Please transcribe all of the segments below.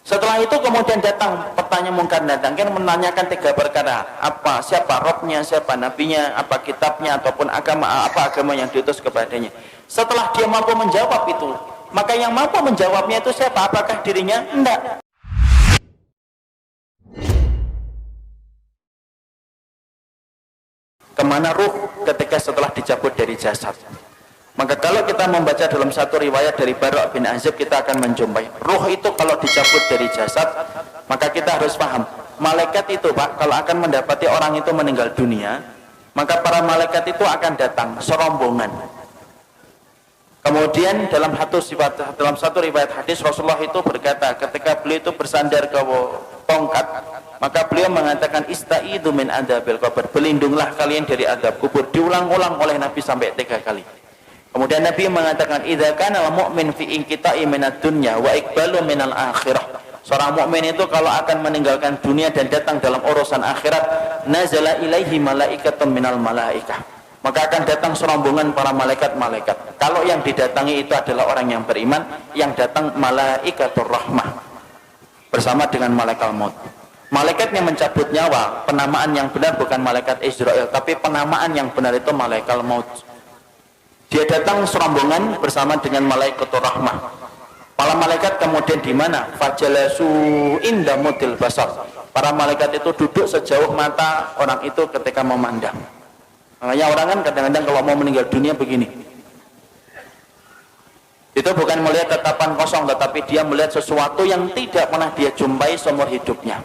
Setelah itu kemudian datang pertanyaan mungkar datang, kan menanyakan 3 perkara. Apa, siapa Robnya, siapa nabinya, apa kitabnya, ataupun agama, apa agama yang diutus kepadanya. Setelah dia mampu menjawab itu, maka yang mampu menjawabnya itu siapa? Apakah dirinya? Enggak. Kemana ruh ketika setelah dicabut dari jasad? Maka kalau kita membaca dalam satu riwayat dari Bara' bin Azib, kita akan menjumpai ruh itu kalau dicabut dari jasad, maka kita harus paham, malaikat itu Pak, kalau akan mendapati orang itu meninggal dunia, maka para malaikat itu akan datang serombongan. Kemudian dalam satu riwayat hadis, Rasulullah itu berkata ketika beliau itu bersandar ke tongkat, maka beliau mengatakan istaidu min adzabil qabr, berlindunglah kalian dari azab kubur. Diulang-ulang oleh Nabi sampai 3 kali. Kemudian Nabi mengatakan idza kana al-mu'min fi inqita'i minad dunya wa iqbalu minal akhirah. Seorang mukmin itu kalau akan meninggalkan dunia dan datang dalam urusan akhirat, nazala ilaihi malaikatun minal malaikah. Maka akan datang serombongan para malaikat-malaikat. Kalau yang didatangi itu adalah orang yang beriman, yang datang malaikatur rahmah bersama dengan malaikat maut. Malaikat yang mencabut nyawa, penamaan yang benar bukan malaikat Israel, tapi penamaan yang benar itu malaikat maut. Dia datang serombongan bersama dengan malaikatur rahmah. Para malaikat kemudian di mana? Fajalasu inda mudil basar. Para malaikat itu duduk sejauh mata orang itu ketika memandang. Makanya orang kan kadang-kadang kalau mau meninggal dunia begini. Itu bukan melihat tatapan kosong, tetapi dia melihat sesuatu yang tidak pernah dia jumpai seumur hidupnya.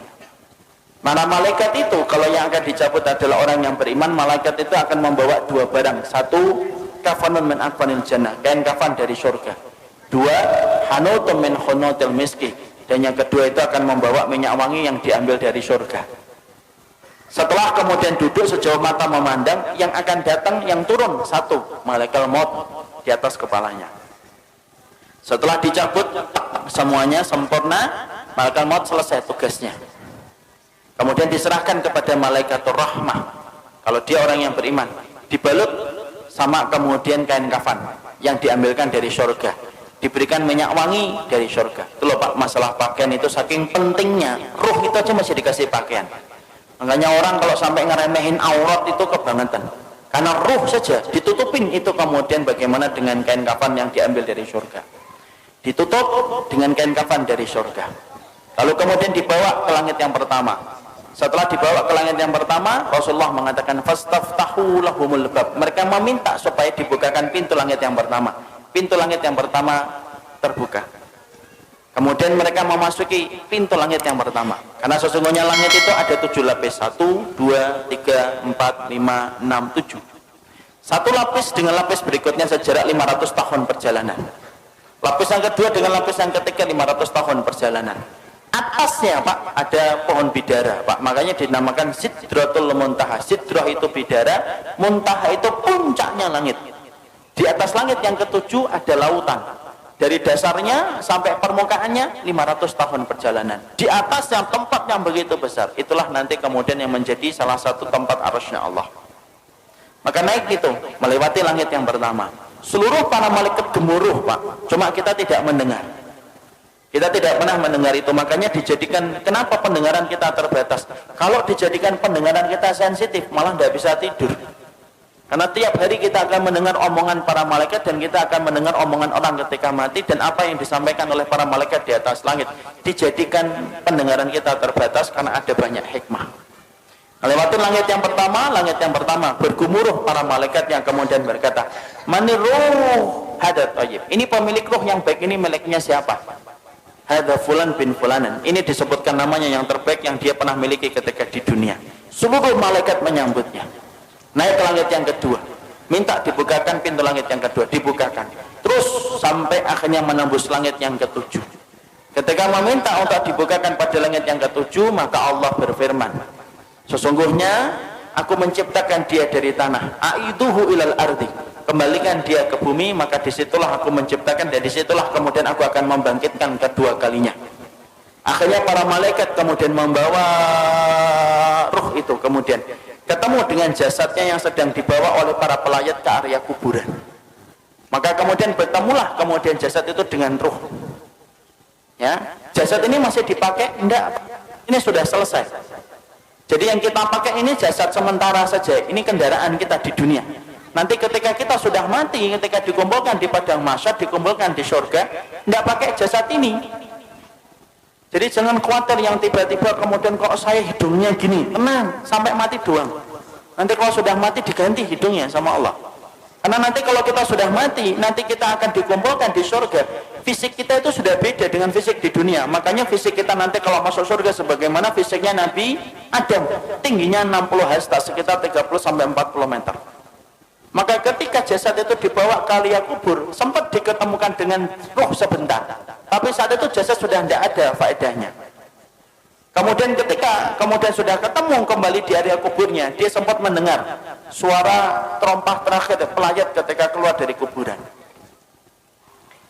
Mana malaikat itu kalau yang akan dicabut adalah orang yang beriman, malaikat itu akan membawa 2 barang. 1, kafanun min akfanil jannah, kain kafan dari surga. 2, hanutun min hunutil miski, dan yang kedua itu akan membawa minyak wangi yang diambil dari surga. Setelah kemudian duduk sejauh mata memandang, yang akan datang, yang turun 1, malaikat maut di atas kepalanya. Setelah dicabut semuanya sempurna, malaikat maut selesai tugasnya. Kemudian diserahkan kepada malaikatur rahmah. Kalau dia orang yang beriman, dibalut sama kemudian kain kafan yang diambilkan dari surga, diberikan minyak wangi dari surga. Itu loh Pak, masalah pakaian itu saking pentingnya. Ruh itu aja masih dikasih pakaian. Makanya orang kalau sampai ngeremehin aurat itu kebangetan, karena ruh saja ditutupin itu. Kemudian bagaimana dengan kain kafan yang diambil dari surga? Ditutup dengan kain kafan dari surga, lalu kemudian dibawa ke langit yang pertama. Setelah dibawa ke langit yang pertama, Rasulullah mengatakan fastaftahu lahumul bab. Mereka meminta supaya dibukakan pintu langit yang pertama. Pintu langit yang pertama terbuka. Kemudian mereka memasuki pintu langit yang pertama. Karena sesungguhnya langit itu ada 7 lapis. 1, 2, 3, 4, 5, 6, 7. 1 lapis dengan lapis berikutnya sejarak 500 tahun perjalanan. Lapis yang kedua dengan lapis yang ketiga 500 tahun perjalanan. Atasnya Pak ada pohon bidara Pak, makanya dinamakan Sidratul Muntaha. Sidrah itu bidara, Muntaha itu puncaknya langit. Di atas langit yang ke-7 ada lautan. Dari dasarnya sampai permukaannya 500 tahun perjalanan. Di atas yang tempat yang begitu besar, itulah nanti kemudian yang menjadi salah satu tempat arasy-Nya Allah. Maka naik itu melewati langit yang pertama. Seluruh para malaikat gemuruh Pak, cuma kita tidak mendengar. Kita tidak pernah mendengar itu. Makanya dijadikan, kenapa pendengaran kita terbatas? Kalau dijadikan pendengaran kita sensitif, malah tidak bisa tidur. Karena tiap hari kita akan mendengar omongan para malaikat, dan kita akan mendengar omongan orang ketika mati, dan apa yang disampaikan oleh para malaikat di atas langit. Dijadikan pendengaran kita terbatas karena ada banyak hikmah. Lewati langit yang pertama bergumuruh para malaikat yang kemudian berkata, "Maniruh hadat thayyib." Ini pemilik ruh yang baik, ini miliknya siapa? Hadza fulan bin fulanan. Ini disebutkan namanya yang terbaik yang dia pernah miliki ketika di dunia. Seluruh malaikat menyambutnya. Naik ke langit yang kedua, minta dibukakan pintu langit yang kedua, dibukakan. Terus sampai akhirnya menembus langit yang ke-7. Ketika meminta untuk dibukakan pada langit yang ke-7, maka Allah berfirman, sesungguhnya aku menciptakan dia dari tanah, aiduhu ilal ardi, kembalikan dia ke bumi, maka disitulah aku menciptakan, dan disitulah kemudian aku akan membangkitkan kedua kalinya. Akhirnya para malaikat kemudian membawa ruh itu, kemudian ketemu dengan jasadnya yang sedang dibawa oleh para pelayat ke area kuburan. Maka kemudian bertemulah kemudian jasad itu dengan ruh. Ya, Jasad ini masih dipakai? Enggak. Ini sudah selesai. Jadi yang kita pakai ini jasad sementara saja. Ini kendaraan kita di dunia. Nanti ketika kita sudah mati, ketika dikumpulkan di padang mahsyar, dikumpulkan di surga, enggak pakai jasad ini. Jadi jangan khawatir yang tiba-tiba kemudian kok saya hidungnya gini. Tenang, sampai mati doang. Nanti kalau sudah mati diganti hidungnya sama Allah. Karena nanti kalau kita sudah mati, nanti kita akan dikumpulkan di surga. Fisik kita itu sudah beda dengan fisik di dunia. Makanya fisik kita nanti kalau masuk surga sebagaimana fisiknya Nabi Adam. Tingginya 60 hasta, sekitar 30-40 meter. Maka ketika jasad itu dibawa ke liang kubur, sempat diketemukan dengan roh sebentar. Tapi saat itu jasad sudah tidak ada faedahnya. Kemudian ketika sudah ketemu kembali di area kuburnya, dia sempat mendengar suara terompah terakhir pelayat ketika keluar dari kuburan.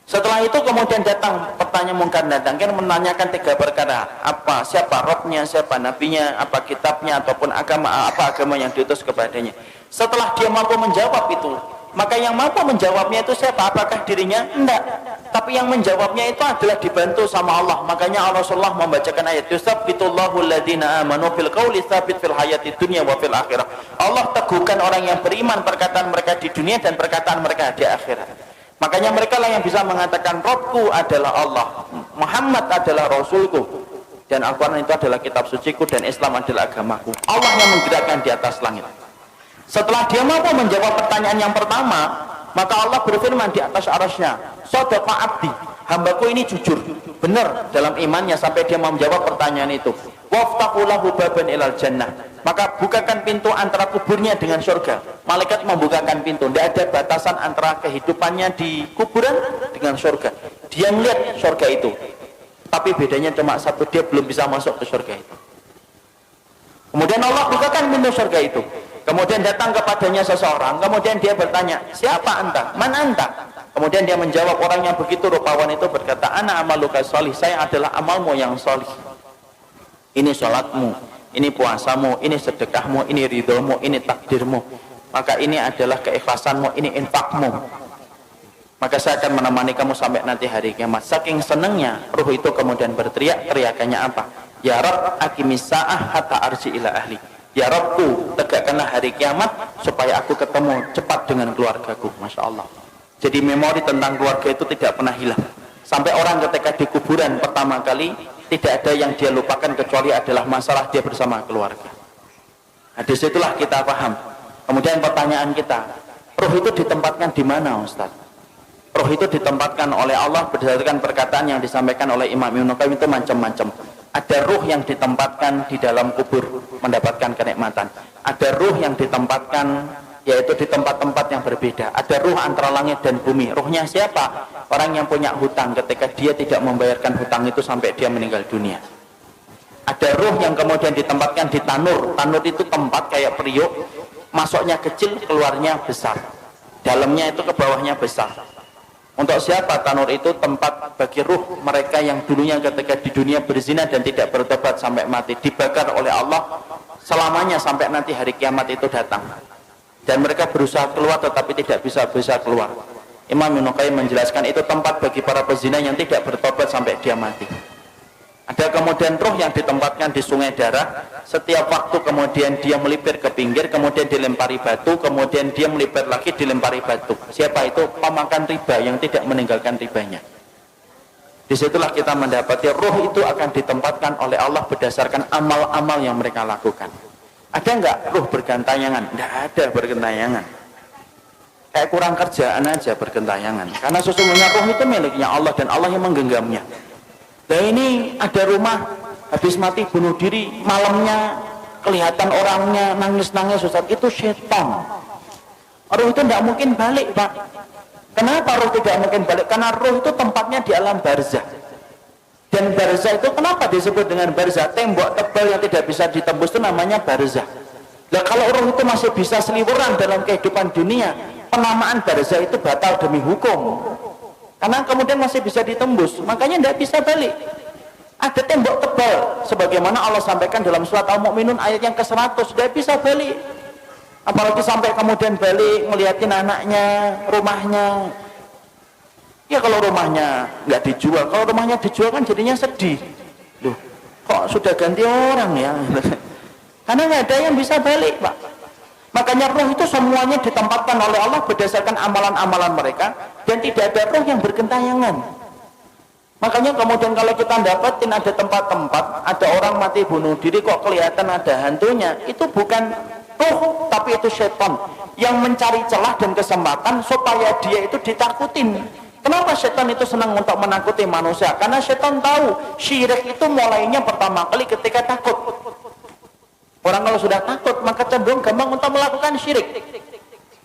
Setelah itu kemudian datang pertanyaan mungkar datang, kan menanyakan 3 perkara. Apa, siapa rohnya, siapa nabinya, apa kitabnya, ataupun apa agama yang diutus kepadanya. Setelah dia mampu menjawab itu, maka yang mampu menjawabnya itu siapa? Apakah dirinya? Enggak. Tapi yang menjawabnya itu adalah dibantu sama Allah. Makanya Rasulullah membacakan ayat yusabbitullahu alladhina amanu fil qawli tsabit fil hayati dunya wa fil akhirah. Allah teguhkan orang yang beriman perkataan mereka di dunia dan perkataan mereka di akhirat. Makanya mereka lah yang bisa mengatakan Rabbku adalah Allah, Muhammad adalah Rasulku, dan Al-Quran itu adalah kitab suciku, dan Islam adalah agamaku. Allah yang menggerakkan di atas langit. Setelah dia mampu menjawab pertanyaan yang pertama, maka Allah berfirman di atas arasnya, Shadaqa abdi, hambaku ini jujur, benar dalam imannya sampai dia mau menjawab pertanyaan itu. Waftahu lahu baban ilal jannah, maka bukakan pintu antara kuburnya dengan surga. Malaikat membukakan pintu, tidak ada batasan antara kehidupannya di kuburan dengan surga. Dia melihat surga itu, tapi bedanya cuma satu, dia belum bisa masuk ke surga itu. Kemudian Allah bukakan pintu surga itu. Kemudian datang kepadanya seseorang, kemudian dia bertanya, siapa anta? Man anta? Kemudian dia menjawab, orang yang begitu rupawan itu berkata, ana amaluka sholih, saya adalah amalmu yang sholih. Ini sholatmu, ini puasamu, ini sedekahmu, ini ridhomu, ini takdirmu. Maka ini adalah keikhlasanmu, ini infakmu. Maka saya akan menemani kamu sampai nanti hari kiamat. Saking senangnya, ruh itu kemudian berteriak, teriakannya apa? Ya Rabb, aqimis sa'ah hatta arji ila ahli. Ya Rabbku, tegakkanlah hari kiamat supaya aku ketemu cepat dengan keluargaku. Masya Allah. Jadi memori tentang keluarga itu tidak pernah hilang. Sampai orang ketika di kuburan pertama kali, tidak ada yang dia lupakan kecuali adalah masalah dia bersama keluarga. Nah, disitulah kita paham. Kemudian pertanyaan kita, ruh itu ditempatkan di mana, Ustaz? Ruh itu ditempatkan oleh Allah berdasarkan perkataan yang disampaikan oleh Imam Ibnu Qayyim itu macam-macam. Ada ruh yang ditempatkan di dalam kubur mendapatkan kenikmatan. Ada ruh yang ditempatkan yaitu di tempat-tempat yang berbeda. Ada ruh antara langit dan bumi. Ruhnya siapa? Orang yang punya hutang ketika dia tidak membayarkan hutang itu sampai dia meninggal dunia. Ada ruh yang kemudian ditempatkan di tanur. Tanur itu tempat kayak periuk, masuknya kecil, keluarnya besar. Dalamnya itu ke bawahnya besar. Untuk siapa tanur itu? Tempat bagi ruh mereka yang dulunya ketika di dunia berzina dan tidak bertobat sampai mati, dibakar oleh Allah selamanya sampai nanti hari kiamat itu datang. Dan mereka berusaha keluar tetapi tidak bisa keluar. Imam Ibnu Qayyim menjelaskan itu tempat bagi para pezina yang tidak bertobat sampai dia mati. Ada kemudian ruh yang ditempatkan di sungai darah. Setiap waktu kemudian dia melipir ke pinggir, kemudian dilempari batu, kemudian dia melipir lagi, dilempari batu. Siapa itu? Pemakan riba yang tidak meninggalkan ribanya. Disitulah kita mendapati ruh itu akan ditempatkan oleh Allah berdasarkan amal-amal yang mereka lakukan. Ada enggak ruh bergentayangan? Tidak ada bergentayangan. Kayak kurang kerjaan aja bergentayangan. Karena sesungguhnya ruh itu miliknya Allah dan Allah yang menggenggamnya. Nah ini ada rumah habis mati bunuh diri, malamnya kelihatan orangnya nangis-nangis, Ustaz, itu setan. Ruh itu tidak mungkin balik, Pak. Kenapa ruh tidak mungkin balik? Karena ruh itu tempatnya di alam barzah. Dan barzah itu kenapa disebut dengan barzah? Tembok tebal yang tidak bisa ditembus itu namanya barzah. Nah kalau ruh itu masih bisa seliweran dalam kehidupan dunia, penamaan barzah itu batal demi hukum. Karena kemudian masih bisa ditembus, makanya tidak bisa balik. Ada tembok tebal, sebagaimana Allah sampaikan dalam surat Al-Mu'minun ayat yang ke-100, tidak bisa balik. Apalagi sampai kemudian balik, ngeliatin anaknya, rumahnya. Ya kalau rumahnya nggak dijual, kalau rumahnya dijual kan jadinya sedih. Loh, kok sudah ganti orang ya? Karena nggak ada yang bisa balik, Pak. Makanya roh itu semuanya ditempatkan oleh Allah berdasarkan amalan-amalan mereka, dan tidak ada roh yang bergentayangan. Makanya kemudian kalau kita dapatin ada tempat-tempat, ada orang mati bunuh diri kok kelihatan ada hantunya, itu bukan roh, tapi itu setan yang mencari celah dan kesempatan supaya dia itu ditakutin. Kenapa setan itu senang untuk menakuti manusia? Karena setan tahu syirik itu mulainya pertama kali ketika takut. Orang kalau sudah takut maka cenderung gampang untuk melakukan syirik.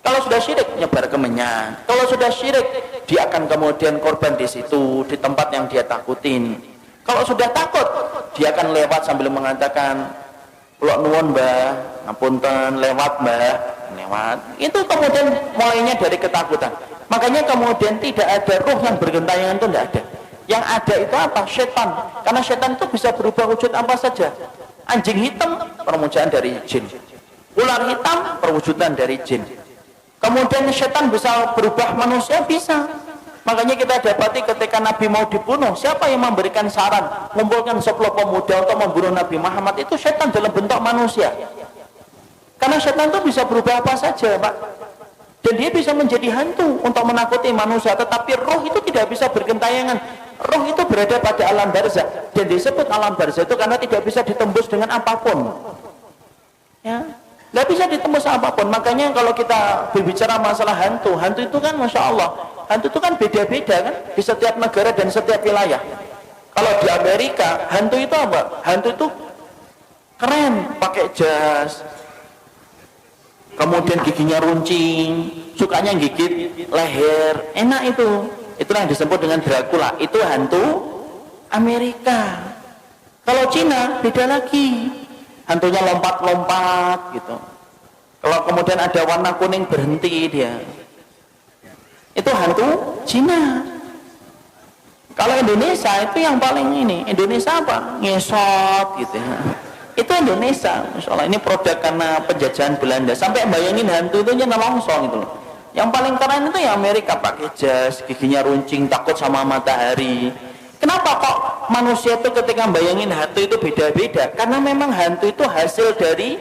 Kalau sudah syirik nyebar kemenyan. Kalau sudah syirik dia akan kemudian korban di situ, di tempat yang dia takutin. Kalau sudah takut dia akan lewat sambil mengatakan, "Kula nuwun Mbah, ngapunten lewat Mbah." Lewat. Itu kemudian mulainya dari ketakutan. Makanya kemudian tidak ada roh yang bergentayangan, itu tidak ada. Yang ada itu apa? Setan. Karena setan itu bisa berubah wujud apa saja. Anjing hitam perwujudan dari jin, ular hitam perwujudan dari jin. Kemudian setan bisa berubah manusia, bisa. Makanya kita dapati ketika Nabi mau dibunuh, siapa yang memberikan saran mengumpulkan 10 pemuda untuk membunuh Nabi Muhammad? Itu setan dalam bentuk manusia. Karena setan itu bisa berubah apa saja, Pak. Dan dia bisa menjadi hantu untuk menakuti manusia. Tetapi roh itu tidak bisa bergentayangan. Roh itu berada pada alam barzah. Dan disebut alam barzah itu karena tidak bisa ditembus dengan apapun. Ya, nggak bisa ditembus apapun. Makanya kalau kita berbicara masalah hantu, hantu itu kan Masya Allah, hantu itu kan beda-beda kan di setiap negara dan setiap wilayah. Kalau di Amerika, hantu itu apa? Hantu itu keren, pakai jas, kemudian giginya runcing, sukanya gigit leher, enak itu. Itulah yang disebut dengan Dracula. Itu hantu Amerika. Kalau Cina beda lagi, hantunya lompat-lompat gitu. Kalau kemudian ada warna kuning berhenti dia, itu hantu Cina. Kalau Indonesia itu yang paling ini, Indonesia apa? Ngesot gitu ya. Itu Indonesia, Masya Allah. Ini produk karena penjajahan Belanda. Sampai bayangin hantu itu nyana longsong gitu loh. Yang paling keren itu ya Amerika, pakai jas, giginya runcing, takut sama matahari. Kenapa kok manusia itu ketika bayangin hantu itu beda-beda? Karena memang hantu itu hasil dari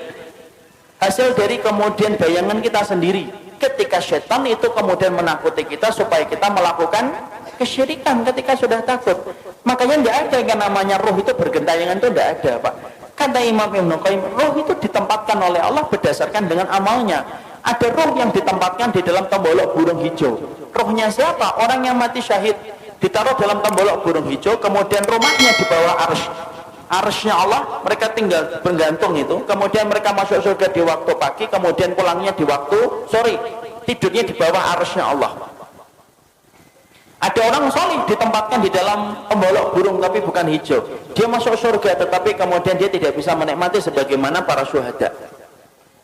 kemudian bayangan kita sendiri. Ketika setan itu kemudian menakuti kita supaya kita melakukan kesyirikan ketika sudah takut. Makanya tidak ada yang namanya roh itu bergentayangan, itu tidak ada, Pak. Kata Imam Ibnu Qayyim, roh itu ditempatkan oleh Allah berdasarkan dengan amalnya. Ada roh yang ditempatkan di dalam tembolok burung hijau. Rohnya siapa? Orang yang mati syahid ditaruh dalam tembolok burung hijau, kemudian rumahnya di bawah arsy. Arsy-nya Allah, mereka tinggal bergantung itu. Kemudian mereka masuk surga di waktu pagi, kemudian pulangnya di waktu sore. Tidurnya di bawah arsy-nya Allah. Ada orang solih ditempatkan di dalam tembolok burung tapi bukan hijau. Dia masuk surga tetapi kemudian dia tidak bisa menikmati sebagaimana para syuhada.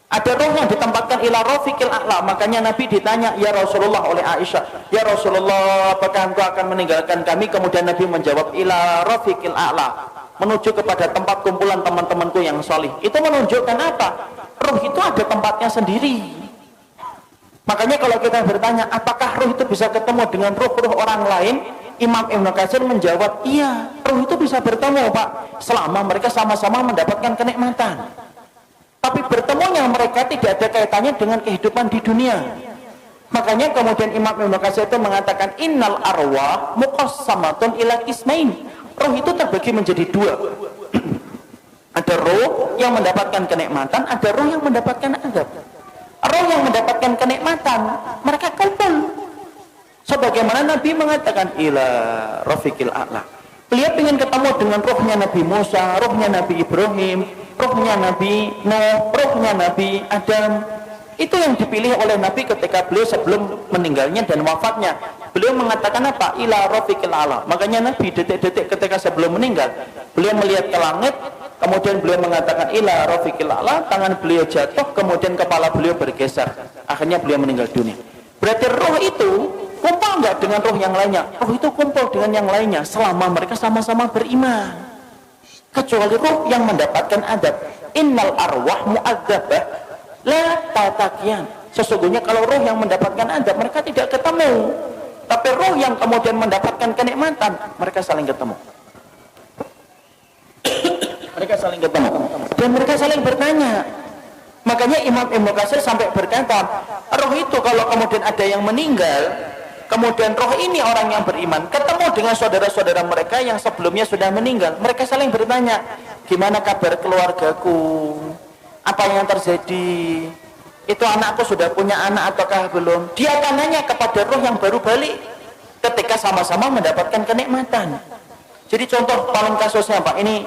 Ada roh yang ditempatkan ila rafiqil a'la. Makanya Nabi ditanya, ya Rasulullah, oleh Aisyah, ya Rasulullah, apakah engkau akan meninggalkan kami? Kemudian Nabi menjawab, ila rafiqil a'la, menuju kepada tempat kumpulan teman-temanku yang solih. Itu menunjukkan apa? Roh itu ada tempatnya sendiri. Makanya kalau kita bertanya, apakah roh itu bisa ketemu dengan roh-roh orang lain? Imam Ibnu Katsir menjawab, iya, roh itu bisa bertemu, Pak, selama mereka sama-sama mendapatkan kenikmatan. Tapi bertemunya mereka tidak ada kaitannya dengan kehidupan di dunia. Makanya kemudian Imam Ibnu Katsir itu mengatakan, innal arwah muqassamatun ila qismain. Roh itu terbagi menjadi dua. Ada roh yang mendapatkan kenikmatan, ada roh yang mendapatkan azab. Roh yang mendapatkan kenikmatan, mereka kumpul. Sebagaimana Nabi mengatakan, ila rafiqil a'la. Beliau ingin ketemu dengan rohnya Nabi Musa, rohnya Nabi Ibrahim, rohnya Nabi Nuh, rohnya Nabi Adam. Itu yang dipilih oleh Nabi ketika beliau sebelum meninggalnya dan wafatnya. Beliau mengatakan apa? Ila rafiqil a'la. Makanya Nabi detik-detik ketika sebelum meninggal, beliau melihat ke langit, kemudian beliau mengatakan ila rafiqil a'la, tangan beliau jatuh, kemudian kepala beliau bergeser. Akhirnya beliau meninggal dunia. Berarti roh itu kumpul enggak dengan roh yang lainnya? Roh itu kumpul dengan yang lainnya selama mereka sama-sama beriman. Kecuali roh yang mendapatkan adab. Innal arwah mu'adzabah la tatakian. Sesungguhnya kalau roh yang mendapatkan adab, mereka tidak ketemu. Tapi roh yang kemudian mendapatkan kenikmatan, mereka saling ketemu. Mereka saling ketemu dan mereka saling bertanya. Makanya Imam Ibnu Katsir sampai berkata, roh itu kalau kemudian ada yang meninggal, kemudian roh ini orang yang beriman ketemu dengan saudara-saudara mereka yang sebelumnya sudah meninggal, mereka saling bertanya, gimana kabar keluargaku, apa yang terjadi, itu anakku sudah punya anak ataukah belum. Dia akan nanya kepada roh yang baru balik ketika sama-sama mendapatkan kenikmatan. Jadi contoh paling kasusnya Pak, ini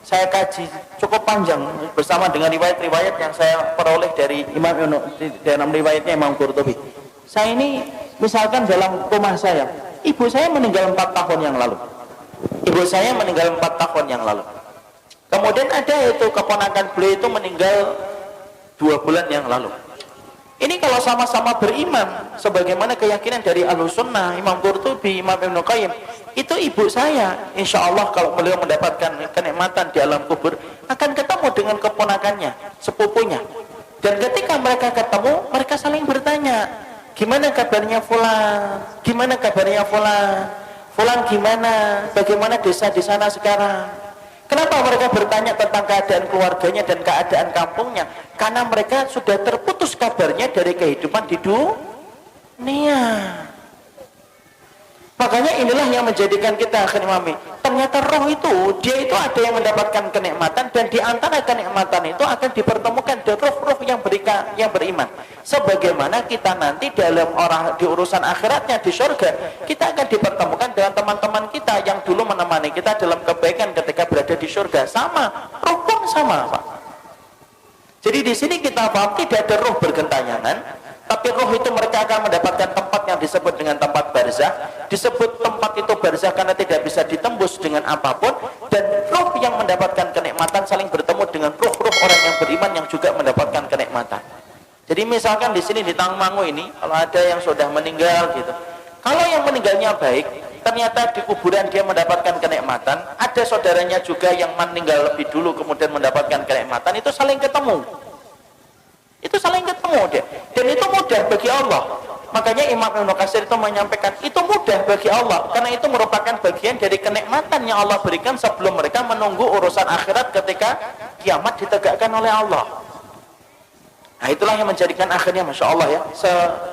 saya kaji cukup panjang bersama dengan riwayat-riwayat yang saya peroleh dari Imam dalam riwayatnya Imam Qurtubi. Saya ini misalkan dalam rumah saya, ibu saya meninggal 4 tahun yang lalu. Ibu saya meninggal 4 tahun yang lalu. Kemudian ada itu keponakan beliau itu meninggal 2 bulan yang lalu. Ini kalau sama-sama beriman sebagaimana keyakinan dari Ahlussunnah, Imam Qurtubi, Imam Ibnu Qayyim, itu ibu saya insya Allah kalau beliau mendapatkan kenikmatan di alam kubur akan ketemu dengan keponakannya, sepupunya. Dan ketika mereka ketemu, mereka saling bertanya, gimana kabarnya Fulan, gimana kabarnya Fulan, Fulan gimana, bagaimana desa di sana sekarang. Kenapa mereka bertanya tentang keadaan keluarganya dan keadaan kampungnya? Karena mereka sudah terputus kabarnya dari kehidupan di dunia. Makanya inilah yang menjadikan kita akhirnya ternyata roh itu, dia itu ada yang mendapatkan kenikmatan, dan di antara kenikmatan itu akan dipertemukan dengan roh-roh yang beriman. Sebagaimana kita nanti dalam di urusan akhiratnya di surga, kita akan dipertemukan dengan teman-teman kita yang dulu menemani kita dalam kebaikan ketika berada di surga. Sama, roh pun sama, Pak. Jadi di sini kita paham tidak ada roh bergentayangan, tapi roh itu mereka akan mendapatkan tempat yang disebut dengan tempat barzah. Disebut tempat itu barzah karena tidak bisa ditembus dengan apapun, dan roh yang mendapatkan kenikmatan saling bertemu dengan roh-roh orang yang beriman yang juga mendapatkan kenikmatan. Jadi misalkan di sini di Tangmangu ini, kalau ada yang sudah meninggal gitu, kalau yang meninggalnya baik, ternyata di kuburan dia mendapatkan kenikmatan, ada saudaranya juga yang meninggal lebih dulu kemudian mendapatkan kenikmatan, itu saling ketemu. Itu saling ketemu deh. Dan itu mudah bagi Allah. Makanya Imam Ibnu Katsir itu menyampaikan itu mudah bagi Allah, karena itu merupakan bagian dari kenikmatan yang Allah berikan sebelum mereka menunggu urusan akhirat ketika kiamat ditegakkan oleh Allah. Nah itulah yang menjadikan akhirnya Masya Allah ya